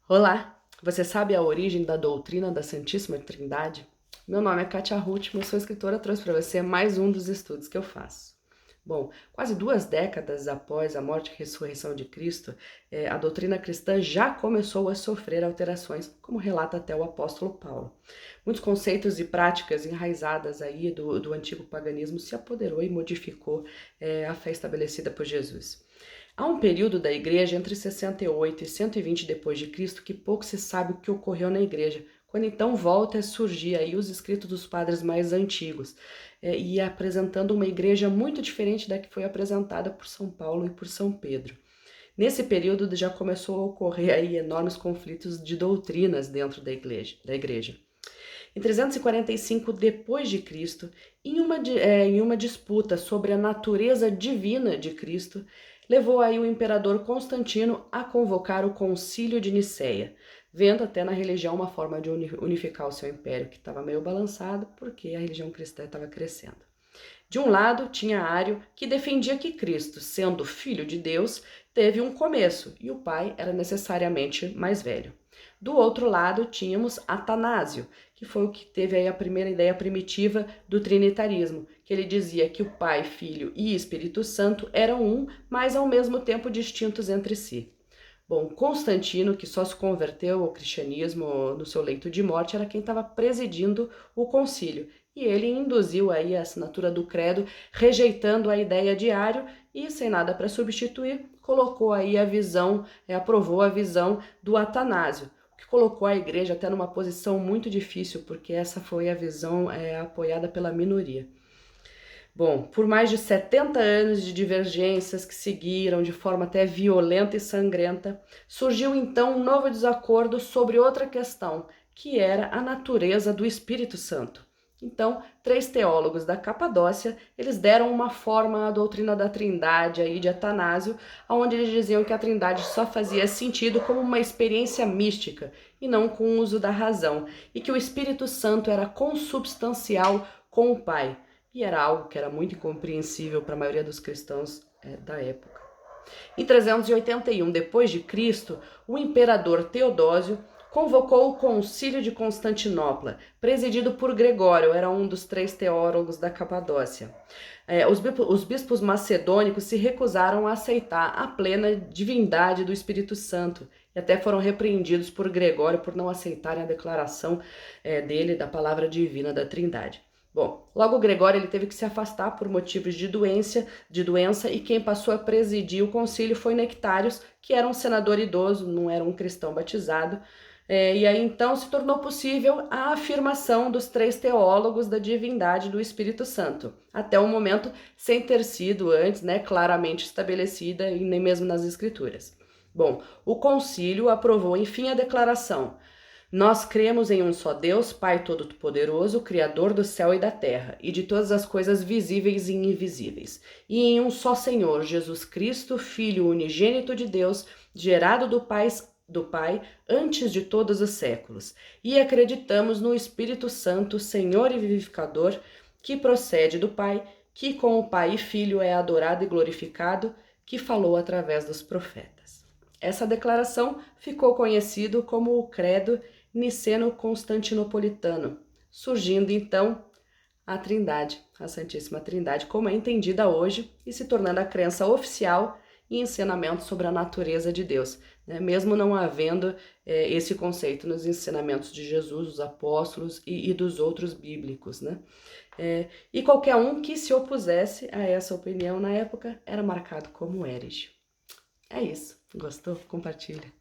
Olá, você sabe a origem da doutrina da Santíssima Trindade? Meu nome é Kátia Ruth, eu sou escritora, trouxe para você mais um dos estudos que eu faço. Bom, quase 2 décadas após a morte e ressurreição de Cristo, a doutrina cristã já começou a sofrer alterações, como relata até o apóstolo Paulo. Muitos conceitos e práticas enraizadas aí do antigo paganismo se apoderou e modificou a fé estabelecida por Jesus. Há um período da igreja entre 68 e 120 depois de Cristo que pouco se sabe o que ocorreu na igreja, quando então volta a surgir aí os escritos dos padres mais antigos, e apresentando uma igreja muito diferente da que foi apresentada por São Paulo e por São Pedro. Nesse período já começou a ocorrer aí enormes conflitos de doutrinas dentro da igreja. Em 345 depois de Cristo, em uma disputa sobre a natureza divina de Cristo, levou aí o imperador Constantino a convocar o Concílio de Nicéia, vendo até na religião uma forma de unificar o seu império, que estava meio balançado porque a religião cristã estava crescendo. De um lado, tinha Ário, que defendia que Cristo, sendo filho de Deus, teve um começo e o pai era necessariamente mais velho. Do outro lado, tínhamos Atanásio, que foi o que teve aí a primeira ideia primitiva do trinitarismo, que ele dizia que o Pai, Filho e Espírito Santo eram um, mas ao mesmo tempo distintos entre si. Bom, Constantino, que só se converteu ao cristianismo no seu leito de morte, era quem estava presidindo o concílio. E ele induziu aí a assinatura do credo, rejeitando a ideia de Ário e, sem nada para substituir, colocou aí a visão, aprovou a visão do Atanásio, o que colocou a igreja até numa posição muito difícil, porque essa foi a visão apoiada pela minoria. Bom, por mais de 70 anos de divergências que seguiram de forma até violenta e sangrenta, surgiu então um novo desacordo sobre outra questão, que era a natureza do Espírito Santo. Então, 3 teólogos da Capadócia, eles deram uma forma à doutrina da Trindade aí de Atanásio, onde eles diziam que a Trindade só fazia sentido como uma experiência mística e não com o uso da razão, e que o Espírito Santo era consubstancial com o Pai. E era algo que era muito incompreensível para a maioria dos cristãos da época. Em 381 depois de Cristo, o imperador Teodósio convocou o Concílio de Constantinopla, presidido por Gregório, era um dos 3 teólogos da Capadócia. Os bispos macedônicos se recusaram a aceitar a plena divindade do Espírito Santo e até foram repreendidos por Gregório por não aceitarem a declaração dele da palavra divina da Trindade. Bom, logo Gregório ele teve que se afastar por motivos de doença, e quem passou a presidir o concílio foi Nectários, que era um senador idoso, não era um cristão batizado, e aí então se tornou possível a afirmação dos 3 teólogos da divindade do Espírito Santo, até o momento sem ter sido antes, claramente estabelecida e nem mesmo nas escrituras. Bom, o concílio aprovou enfim a declaração: nós cremos em um só Deus, Pai Todo-Poderoso, Criador do céu e da terra, e de todas as coisas visíveis e invisíveis, e em um só Senhor, Jesus Cristo, Filho unigênito de Deus, gerado do Pai antes de todos os séculos. E acreditamos no Espírito Santo, Senhor e vivificador, que procede do Pai, que com o Pai e Filho é adorado e glorificado, que falou através dos profetas. Essa declaração ficou conhecido como o Credo Niceno-Constantinopolitano, surgindo então a Trindade, a Santíssima Trindade, como é entendida hoje e se tornando a crença oficial e ensinamento sobre a natureza de Deus, mesmo não havendo esse conceito nos ensinamentos de Jesus, dos apóstolos e dos outros bíblicos. E qualquer um que se opusesse a essa opinião na época era marcado como herege. É isso. Gostou? Compartilha.